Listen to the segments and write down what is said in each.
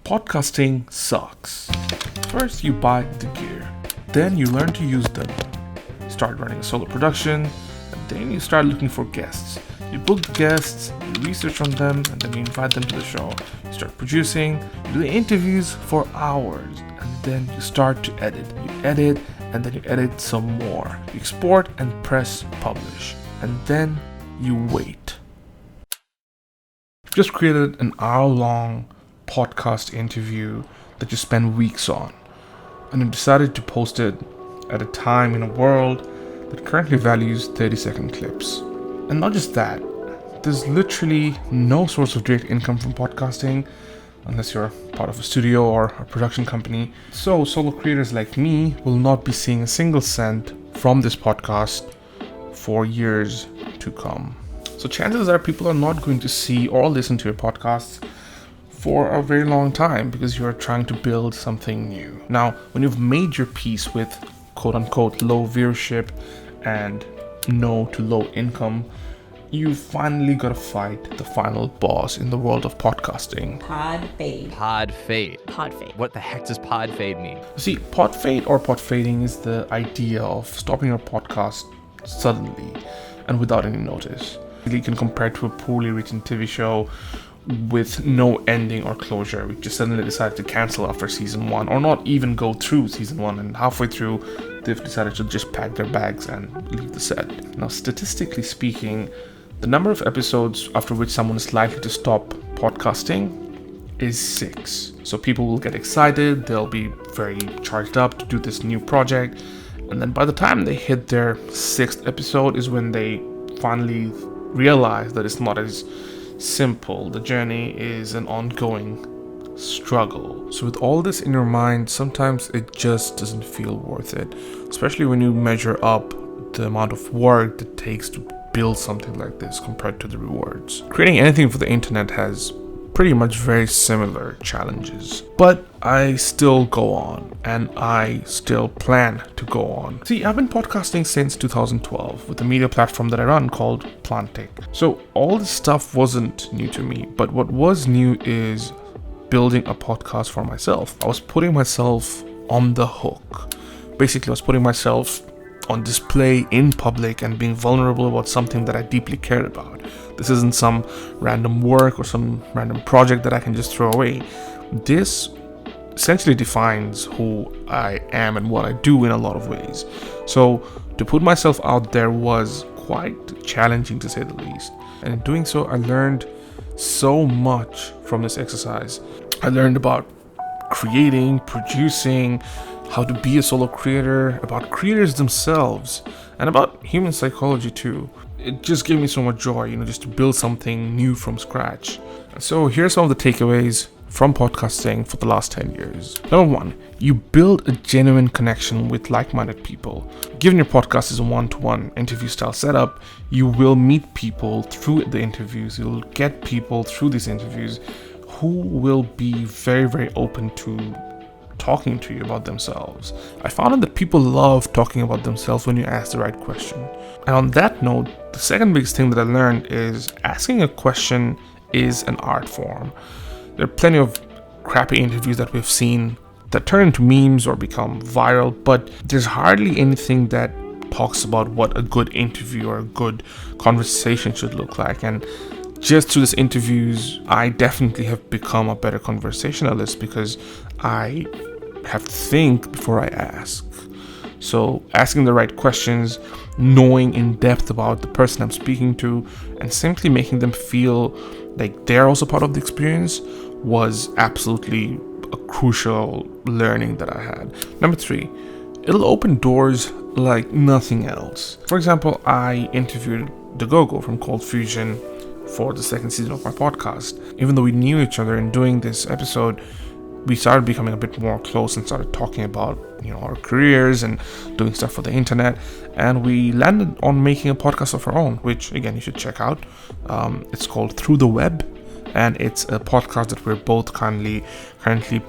Podcasting sucks. First, you buy the gear, then you learn to use them. You start running a solo production, and then you start looking for guests. You book the guests, you research on them, and then you invite them to the show. You start producing, you do the interviews for hours, and then you start to edit. You edit, and then you edit some more. You export and press publish, and then you wait. You've just created an hour-long podcast interview that you spend weeks on, and you decided to post it at a time in a world that currently values 30-second clips. And not just that, there's literally no source of direct income from podcasting unless you're part of a studio or a production company. So solo creators like me will not be seeing a single cent from this podcast for years to come. So chances are people are not going to see or listen to your podcasts for a very long time because you're trying to build something new. Now, when you've made your peace with quote-unquote low viewership and no to low income, you finally got to fight the final boss in the world of podcasting. Podfade. Podfade. Podfade. What the heck does podfade mean? See, podfade or podfading is the idea of stopping your podcast suddenly and without any notice. You can compare it to a poorly written TV show with no ending or closure. We just suddenly decided to cancel after season 1, or not even go through season 1, and halfway through they've decided to just pack their bags and leave the set. Now, statistically speaking, the number of episodes after which someone is likely to stop podcasting is 6. So people will get excited, they'll be very charged up to do this new project, and then by the time they hit their 6th episode is when they finally realize that it's not as simple. The journey is an ongoing struggle. So with all this in your mind, sometimes it just doesn't feel worth it, especially when you measure up the amount of work that takes to build something like this compared to the rewards. Creating anything for the internet has pretty much very similar challenges, but I still go on, and I still plan to go on. See, I've been podcasting since 2012 with a media platform that I run called APLENTY. So all this stuff wasn't new to me, but what was new is building a podcast for myself. I was putting myself on the hook. Basically, I was putting myself on display in public and being vulnerable about something that I deeply cared about. This isn't some random work or some random project that I can just throw away. This essentially defines who I am and what I do in a lot of ways. So to put myself out there was quite challenging, to say the least. And in doing so, I learned so much from this exercise. I learned about creating, producing, how to be a solo creator, about creators themselves, and about human psychology too. It just gave me so much joy, just to build something new from scratch. And so here's some of the takeaways from podcasting for the last 10 years. Number 1, you build a genuine connection with like-minded people. Given your podcast is a one-to-one interview style setup, you will meet people through the interviews. You'll get people through these interviews who will be very, very open to talking to you about themselves. I found that people love talking about themselves when you ask the right question. And on that note, the second biggest thing that I learned is asking a question is an art form. There are plenty of crappy interviews that we've seen that turn into memes or become viral, but there's hardly anything that talks about what a good interview or a good conversation should look like. And just through these interviews, I definitely have become a better conversationalist because I have to think before I ask. So asking the right questions, knowing in depth about the person I'm speaking to, and simply making them feel like they're also part of the experience was absolutely a crucial learning that I had. Number 3, it'll open doors like nothing else. For example, I interviewed The Go-Go from Cold Fusion for the 2nd season of my podcast. Even though we knew each other in doing this episode, we started becoming a bit more close and started talking about our careers and doing stuff for the internet, and we landed on making a podcast of our own, which again you should check out. It's called Through the Web, and it's a podcast that we're both currently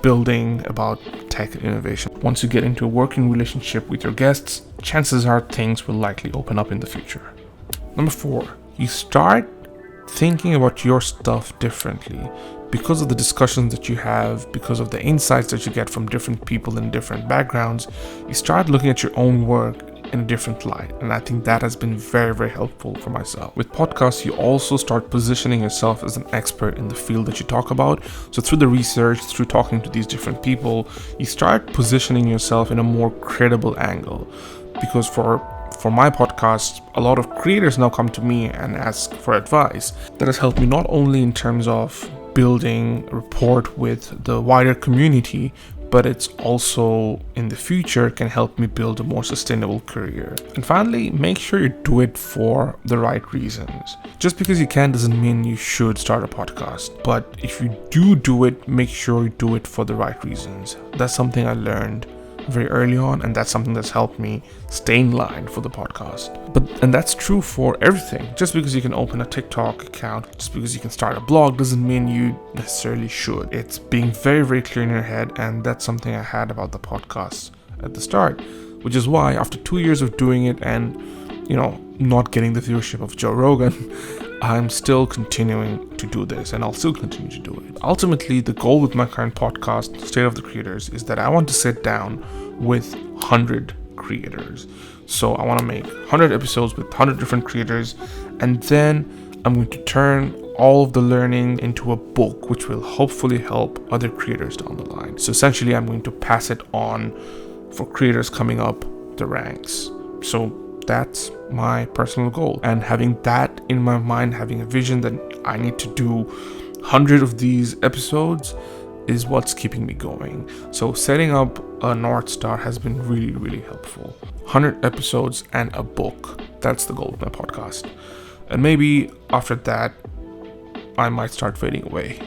building about tech and innovation. Once you get into a working relationship with your guests, chances are things will likely open up in the future. Number 4, you start thinking about your stuff differently. because of the discussions that you have, because of the insights that you get from different people in different backgrounds, you start looking at your own work in a different light. And I think that has been very, very helpful for myself. With podcasts, you also start positioning yourself as an expert in the field that you talk about. So through the research, through talking to these different people, you start positioning yourself in a more credible angle. Because for my podcast, a lot of creators now come to me and ask for advice. That has helped me not only in terms of building rapport with the wider community, but it's also in the future can help me build a more sustainable career. And finally, make sure you do it for the right reasons. Just because you can doesn't mean you should start a podcast, but if you do it, make sure you do it for the right reasons. That's something I learned very early on, and that's something that's helped me stay in line for the podcast. And that's true for everything. Just because you can open a TikTok account, just because you can start a blog, doesn't mean you necessarily should. It's being very, very clear in your head, and that's something I had about the podcast at the start, which is why after 2 years of doing it and not getting the viewership of Joe Rogan, I'm still continuing to do this, and I'll still continue to do it. Ultimately, the goal with my current podcast, State of the Creators, is that I want to sit down with 100 creators. So I want to make 100 episodes with 100 different creators, and then I'm going to turn all of the learning into a book, which will hopefully help other creators down the line. So essentially, I'm going to pass it on for creators coming up the ranks. So that's my personal goal, and having that in my mind, having a vision that I need to do 100 of these episodes is what's keeping me going. So setting up a North Star has been really, really helpful. 100 episodes and a book, that's the goal of my podcast. And maybe after that I might start fading away.